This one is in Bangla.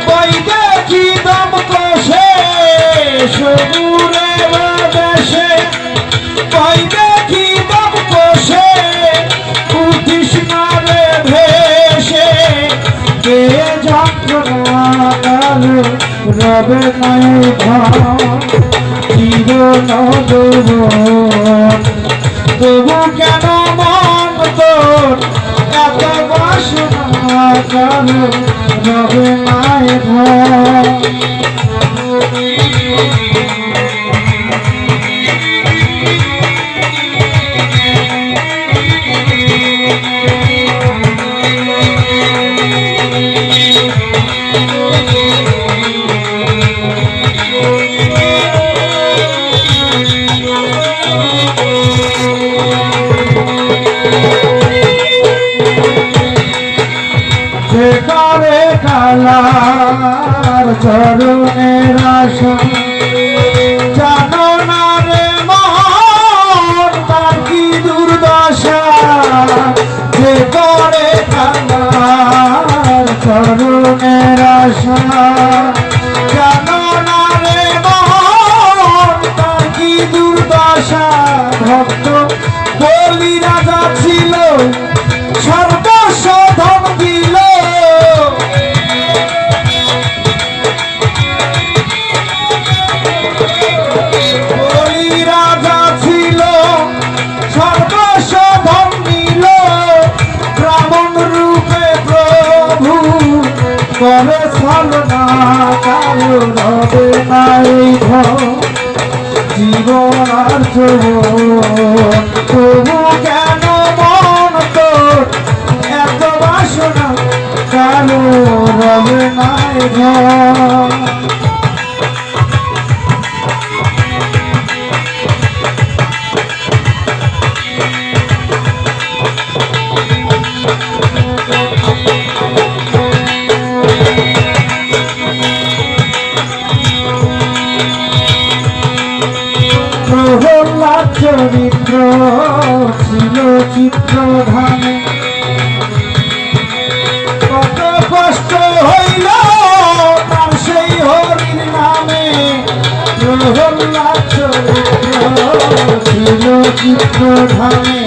বই দেখি দম কষে সবুরে দেশে বই দেখি দম কষে উঠিস না রে ভেসে কে যন্ত্রণা কালো রবে নাই জীবন তবু কেন মন তোর এত বাসনা কালো রবে নাই করে কালার চরণের আশা জানো না রে মন তার কি দুর্দশা যে করে কালার চরণের আশা জানো না রে মন তার কি দুর্দশা ভক্ত বলি রাজা ছিল সর্বস্ব ধন দিল করে ছলনা কারো রবে নাই জীবন আর তবু কেন মন তোর এত বাসনা কারো রবে নাই প্রহ্লাদ চরিত্র ছিল চিত্রধামে কত কষ্ট হইল তার সেই হরির নামে প্রহ্লাদ চরিত্র ছিল চিত্রধামে